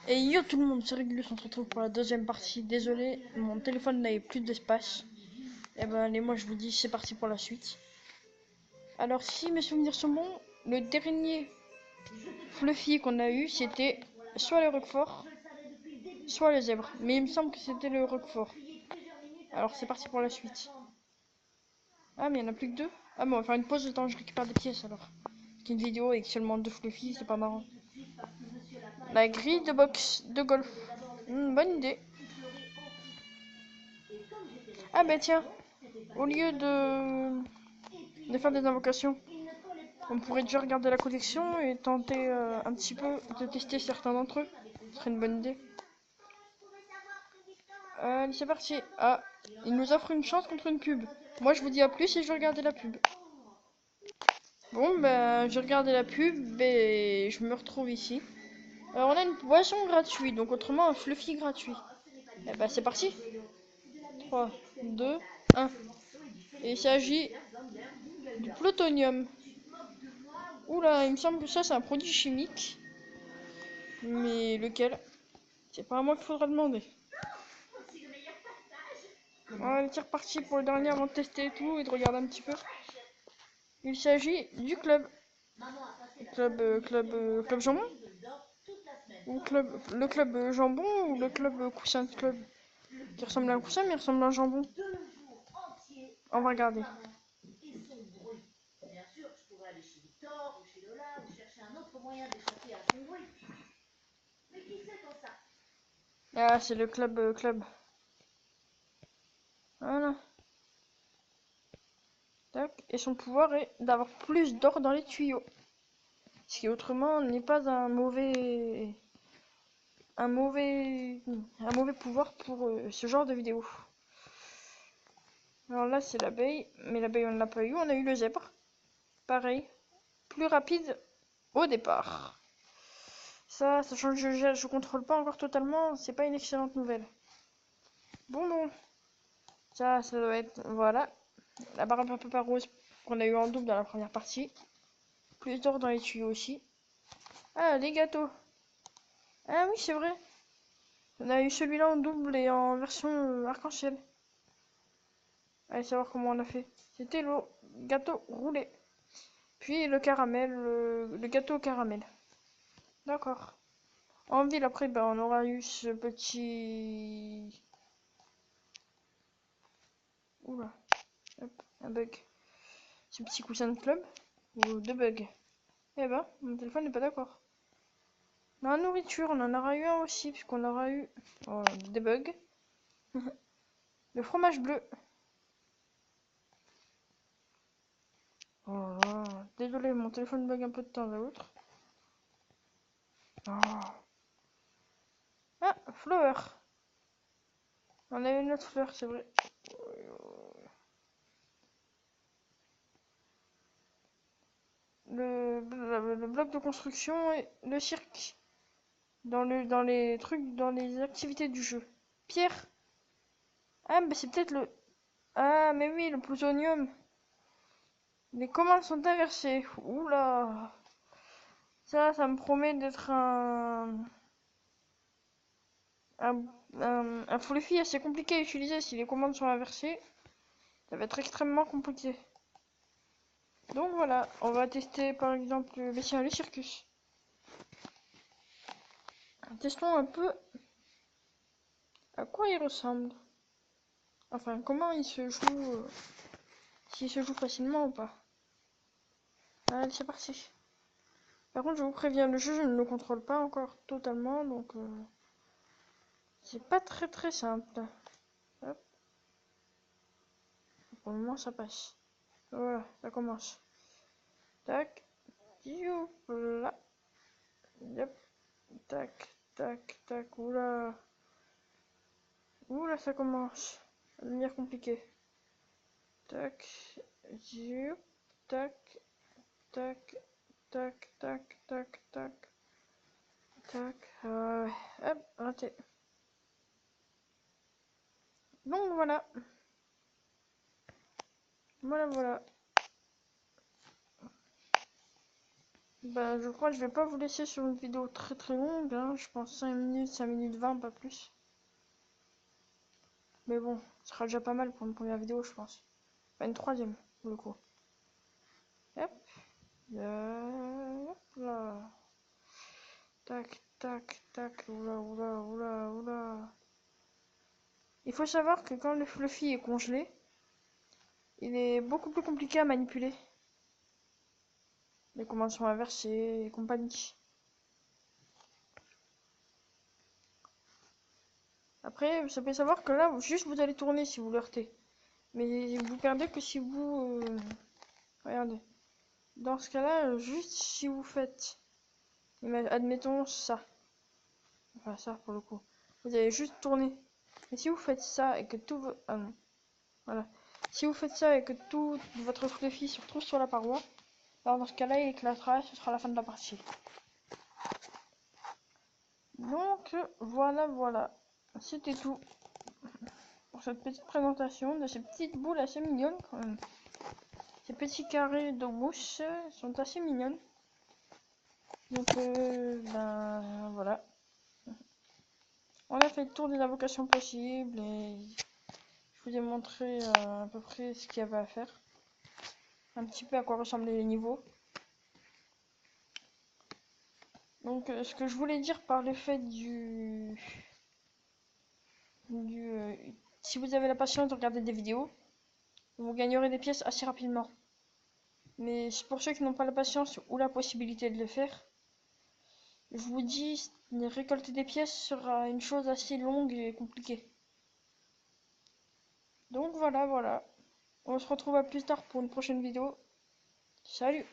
Et yo tout le monde, c'est Régulus, on se retrouve pour la deuxième partie. Désolé, mon téléphone n'avait plus d'espace. Et ben allez, moi je vous dis, c'est parti pour la suite. Alors si mes souvenirs sont bons, le dernier Fluffy qu'on a eu, c'était soit le Roquefort, soit le zèbre. Mais il me semble que c'était le Roquefort. Alors c'est parti pour la suite. Ah mais il n'y en a plus que deux. Ah bon, on va faire une pause le temps que je récupère des pièces alors. Parce qu'une vidéo avec seulement deux Fluffy, c'est pas marrant. La grille de boxe de golf. Bonne idée. Ah bah tiens, au lieu de faire des invocations, on pourrait déjà regarder la collection et tenter un petit peu de tester certains d'entre eux. Ce serait une bonne idée. Allez, c'est parti. Ah, il nous offre une chance contre une pub. Moi, je vous dis à plus et je vais regarder la pub. Bon, ben, j'ai regardé la pub et je me retrouve ici. Alors, on a une boisson gratuite, donc autrement un Fluffy gratuit. Et ben, c'est parti. 3, 2, 1. Et il s'agit du plutonium. Oula, il me semble que ça, c'est un produit chimique. Mais lequel? C'est pas à moi qu'il faudra demander. Allez, c'est reparti pour le dernier avant de tester et tout et de regarder un petit peu. Il s'agit du club. Club jambon? Ou le club jambon ou le club coussin de club? Qui ressemble à un coussin mais il ressemble à un jambon. On va regarder. Ah, c'est le club. Voilà. Tac. Et son pouvoir est d'avoir plus d'or dans les tuyaux. Ce qui autrement n'est pas un mauvais pouvoir pour ce genre de vidéo. Alors là c'est l'abeille, mais l'abeille on ne l'a pas eu, on a eu le zèbre. Pareil, plus rapide au départ. Ça, sachant que je contrôle pas encore totalement, c'est pas une excellente nouvelle. Bon, ça doit être, voilà, la barbe un peu pas rose qu'on a eu en double dans la première partie. Plus d'or dans les tuyaux aussi. Ah, les gâteaux. Ah oui, c'est vrai. On a eu celui-là en double et en version arc-en-ciel. Allez savoir comment on a fait. C'était le gâteau roulé. Puis le caramel, le gâteau au caramel. D'accord. En ville, après, ben, on aura eu ce petit... Oula. Hop, un bug. Ce petit coussin de club. Ou deux bugs. Eh ben, mon téléphone n'est pas d'accord. Dans la nourriture, on en aura eu un aussi, puisqu'on aura eu des bugs. Le fromage bleu. Oh là, désolé, mon téléphone bug un peu de temps à l'autre. Oh. Ah, flower. On a eu une autre fleur, c'est vrai. Le bloc de construction et le cirque. Dans les trucs, dans les activités du jeu. Pierre. Ah, mais c'est peut-être le... Ah, mais oui, le plutonium. Les commandes sont inversées. Oula. Ça me promet d'être un, un Fluffy assez compliqué à utiliser si les commandes sont inversées. Ça va être extrêmement compliqué. Donc voilà, on va tester par exemple le circus. Testons un peu à quoi il ressemble. Enfin, comment il se joue, s'il se joue facilement ou pas. Allez, c'est parti. Par contre, je vous préviens, le jeu, je ne le contrôle pas encore totalement, donc c'est pas très simple. Hop. Pour le moment, ça passe. Voilà, ça commence. Tac. Youp, là. Yep. Tac, tac. Oula. Oula, ça commence à devenir compliqué. Tac. Youp. Tac. Tac. Tac. Hop, raté. Donc voilà. Voilà. Bah, je crois que je vais pas vous laisser sur une vidéo très très longue, hein. Je pense 5 minutes, 5 minutes 20, pas plus. Mais bon, ce sera déjà pas mal pour une première vidéo, je pense. Enfin, une troisième, pour le coup. Hop, hop là. Tac, tac, tac, oula, oula, oula, oula. Il faut savoir que quand le fluffy est congelé, il est beaucoup plus compliqué à manipuler. Les commandes sont inversées et compagnie. Après, ça peut savoir que là, juste vous allez tourner si vous le heurtez. Mais vous perdez que si vous... regardez. Dans ce cas-là, juste si vous faites... Admettons ça. Enfin ça pour le coup. Vous allez juste tourner. Et si vous faites ça et que tout... Ah non. Voilà. Si vous faites ça et que tout votre fluffy se retrouve sur la paroi, alors dans ce cas-là, il éclatera, ce sera la fin de la partie. Donc, voilà, voilà. C'était tout pour cette petite présentation de ces petites boules assez mignonnes quand même. Ces petits carrés de mousse sont assez mignonnes. Donc, ben voilà. On a fait le tour des invocations possibles et je vous ai montré à peu près ce qu'il y avait à faire. Un petit peu à quoi ressemblaient les niveaux. Donc, ce que je voulais dire par le fait si vous avez la patience de regarder des vidéos, vous gagnerez des pièces assez rapidement. Mais pour ceux qui n'ont pas la patience ou la possibilité de le faire, je vous dis, récolter des pièces sera une chose assez longue et compliquée. Donc voilà, voilà. On se retrouve à plus tard pour une prochaine vidéo. Salut!